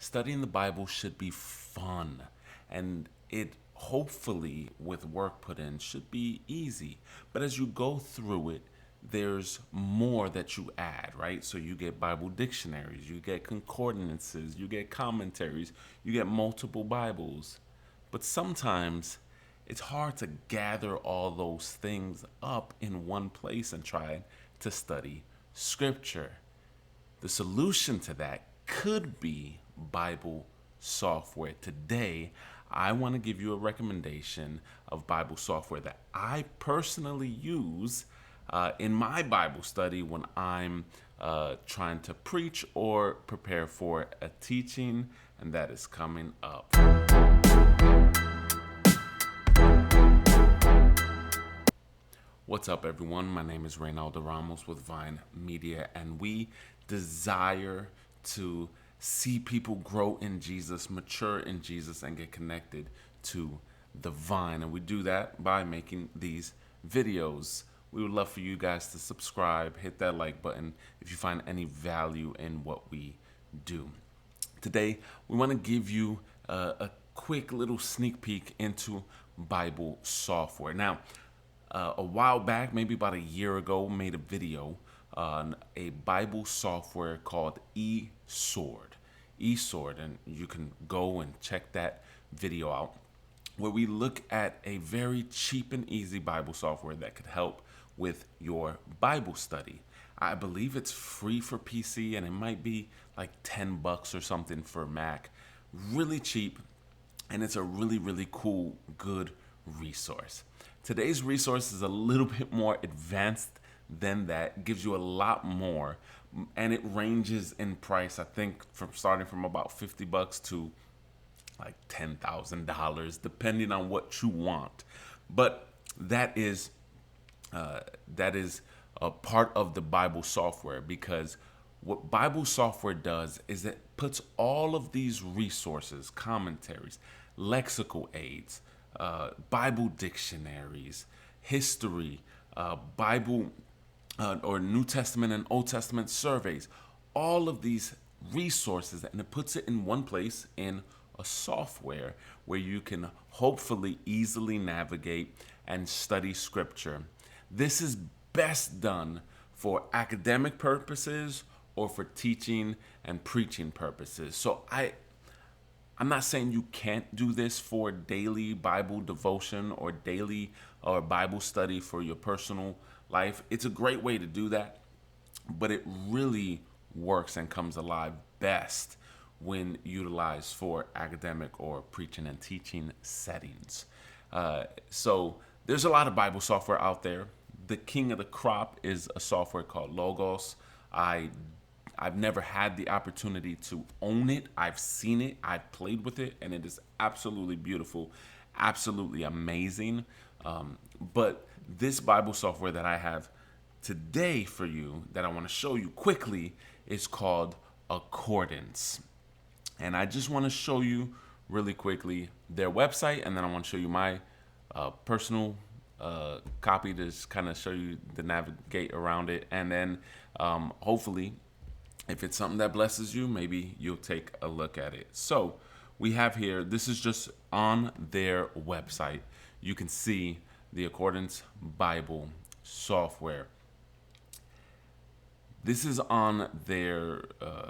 studying the Bible should be fun, and it hopefully with work put in should be easy. But as you go through it, there's more that you add, right? So you get Bible dictionaries, you get concordances, you get commentaries, you get multiple Bibles. But sometimes it's hard to gather all those things up in one place and try to study Scripture. The solution to that could be Bible software. Today, I want to give you a recommendation of Bible software that I personally use in my Bible study when I'm trying to preach or prepare for a teaching, and that is coming up. What's up, everyone? My name is Reynaldo Ramos with VineMedia, and we desire to see people grow in Jesus, mature in Jesus, and get connected to the vine. And we do that by making these videos. We would love for you guys to subscribe, hit that like button if you find any value in what we do. Today, we want to give you a quick little sneak peek into Bible software. Now, a while back, maybe about a year ago, made a video on a Bible software called eSword. eSword, and you can go and check that video out, where we look at a very cheap and easy Bible software that could help with your Bible study. I believe it's free for PC, and it might be like $10 or something for Mac. Really cheap, and it's a really, really cool, good resource. Today's resource is a little bit more advanced than that, gives you a lot more, and it ranges in price, I think, from starting from about $50 to like $10,000, depending on what you want. But that is a part of the Bible software, because what Bible software does is it puts all of these resources, commentaries, lexical aids, Bible dictionaries, history, Bible or New Testament and Old Testament surveys, all of these resources, and it puts it in one place in a software where you can hopefully easily navigate and study Scripture. This is best done for academic purposes or for teaching and preaching purposes. So I'm not saying you can't do this for daily Bible devotion or daily or Bible study for your personal life. It's a great way to do that, but it really works and comes alive best when utilized for academic or preaching and teaching settings. So there's a lot of Bible software out there. The king of the crop is a software called Logos. I've never had the opportunity to own it. I've seen it, I've played with it, and it is absolutely beautiful, absolutely amazing. But this Bible software that I have today for you, that I want to show you quickly, is called Accordance. And I just want to show you really quickly their website, and then I want to show you my personal copy to just kind of show you the navigate around it. And then hopefully, if it's something that blesses you, maybe you'll take a look at it. So we have here, this is just on their website. You can see the Accordance Bible software. This is on their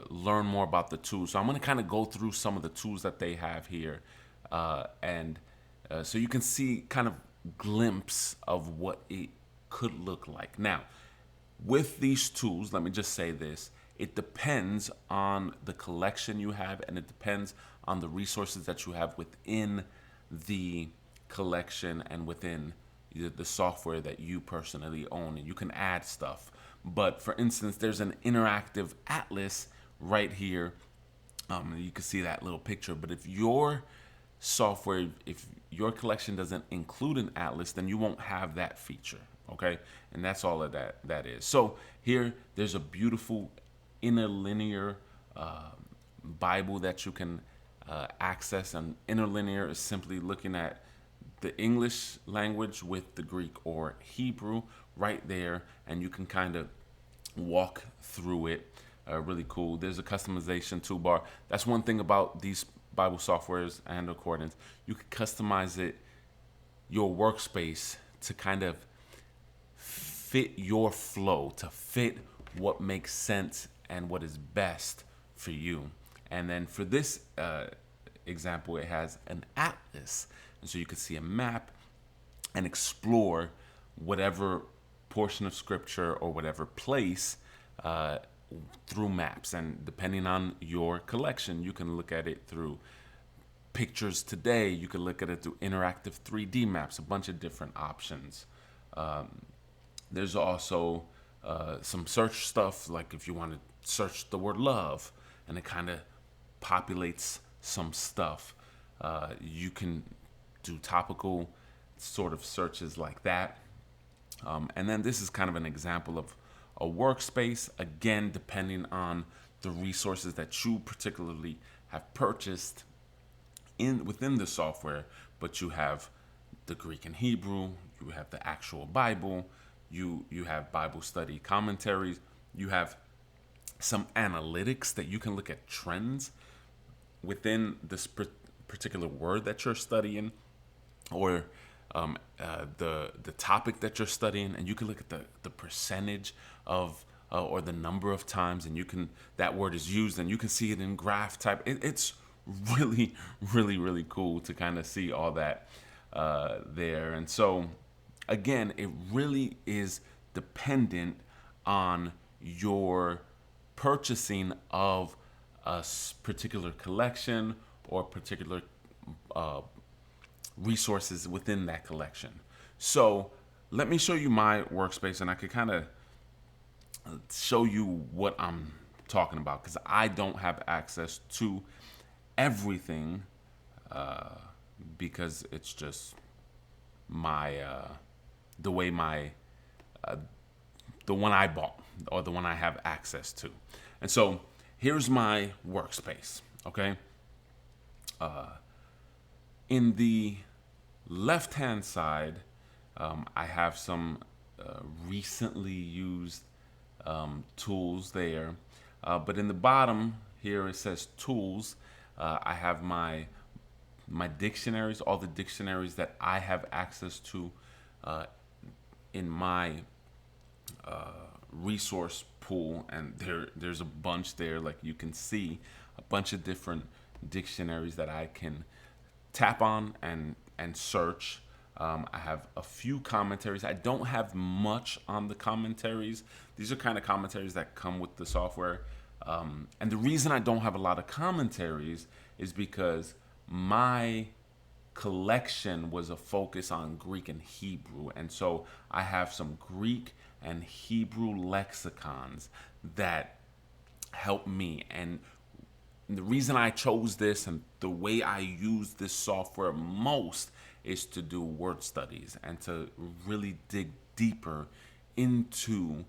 learn more about the tools. So I'm going to kind of go through some of the tools that they have here. And so you can see kind of glimpse of what it could look like. Now, with these tools, let me just say this. It depends on the collection you have, and it depends on the resources that you have within the collection and within the software that you personally own. And you can add stuff. But for instance, there's an interactive atlas right here. You can see that little picture. But if your software, if your collection doesn't include an atlas, then you won't have that feature. Okay, and that's all of that is. So here, there's a beautiful interlinear Bible that you can access. And interlinear is simply looking at the English language with the Greek or Hebrew right there, and you can kind of walk through it. really cool. There's a customization toolbar. That's one thing about these Bible softwares and accordance. You can customize it, your workspace, to kind of fit your flow, to fit what makes sense and what is best for you. And then for this example, it has an atlas. And so you can see a map and explore whatever portion of scripture or whatever place through maps. And depending on your collection, you can look at it through pictures today. You can look at it through interactive 3D maps, a bunch of different options. There's also some search stuff, like if you want to search the word love, and it kind of populates some stuff. You can do topical sort of searches like that. And then this is kind of an example of a workspace, again, depending on the resources that you particularly have purchased within the software. But you have the Greek and Hebrew, you have the actual Bible, you have Bible study commentaries, you have some analytics that you can look at trends within this particular word that you're studying, or the topic that you're studying, and you can look at the percentage of or the number of times, and that word is used, and you can see it in graph type. It's really, really, really cool to kind of see all that there. And so, again, it really is dependent on your purchasing of a particular collection or particular resources within that collection. So let me show you my workspace, and I could kind of show you what I'm talking about, because I don't have access to everything because it's just my the way my the one I bought, or the one I have access to. And so here's my workspace. Okay, in the left hand side, I have some recently used tools there, but in the bottom here it says tools. I have my dictionaries, all the dictionaries that I have access to in my resource pool, and there's a bunch there. Like you can see a bunch of different dictionaries that I can tap on and search. I have a few commentaries. I don't have much on the commentaries. These are kind of commentaries that come with the software. And the reason I don't have a lot of commentaries is because my collection was a focus on Greek and Hebrew. And so I have some Greek and Hebrew lexicons that help me. And the reason I chose this and the way I use this software most is to do word studies and to really dig deeper into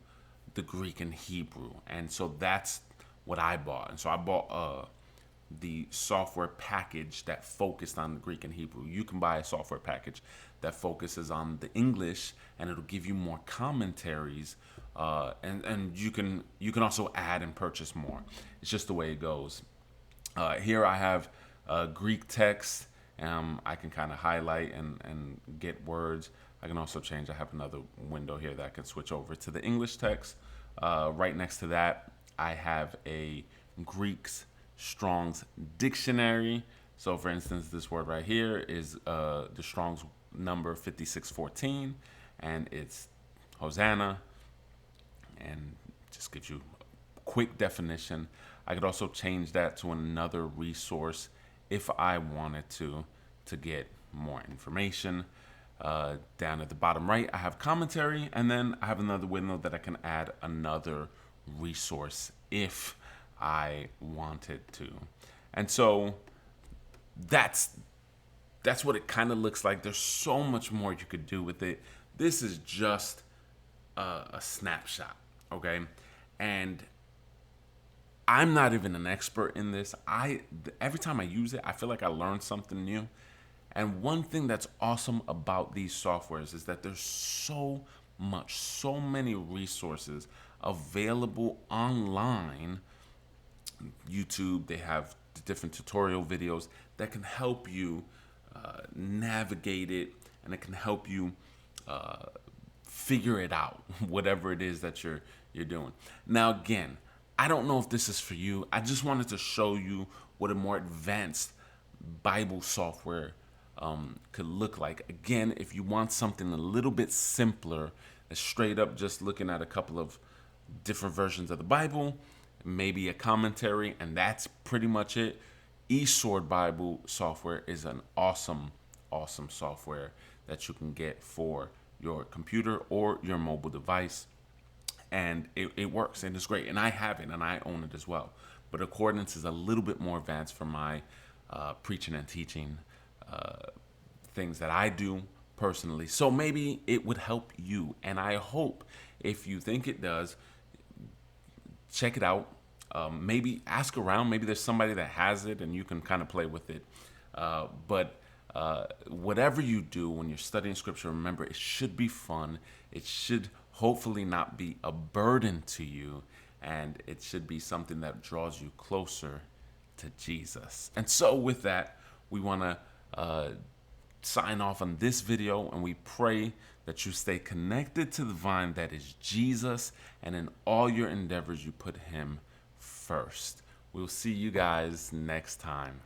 the Greek and Hebrew. And so that's what I bought. And so I bought the software package that focused on the Greek and Hebrew. You can buy a software package that focuses on the English, and it'll give you more commentaries. And you can also add and purchase more. It's just the way it goes. Here I have Greek text. I can kind of highlight and get words. I can also change. I have another window here that I can switch over to the English text. Right next to that, I have a Greek's Strong's dictionary. So for instance, this word right here is the Strong's number 5614, and it's Hosanna, and just gives you a quick definition. I could also change that to another resource if I wanted to get more information. Down at the bottom right, I have commentary, and then I have another window that I can add another resource if I wanted to. And so that's what it kind of looks like. There's so much more you could do with it. This is just a snapshot, okay? And I'm not even an expert in this. Every time I use it, I feel like I learn something new. And one thing that's awesome about these softwares is that there's so many resources available online. YouTube, they have different tutorial videos that can help you navigate it, and it can help you figure it out, whatever it is that you're doing. Now, again, I don't know if this is for you. I just wanted to show you what a more advanced Bible software could look like. Again, if you want something a little bit simpler, straight up just looking at a couple of different versions of the Bible, maybe a commentary, and that's pretty much it. eSword Bible software is an awesome software that you can get for your computer or your mobile device. And it works and it's great. And I have it and I own it as well. But Accordance is a little bit more advanced for my preaching and teaching things that I do personally. So maybe it would help you. And I hope if you think it does, check it out. Maybe ask around. Maybe there's somebody that has it and you can kind of play with it. But whatever you do when you're studying scripture, remember it should be fun. It should hopefully not be a burden to you. And it should be something that draws you closer to Jesus. And so with that, we want to sign off on this video, and we pray that you stay connected to the vine that is Jesus, and in all your endeavors you put him first. We'll see you guys next time.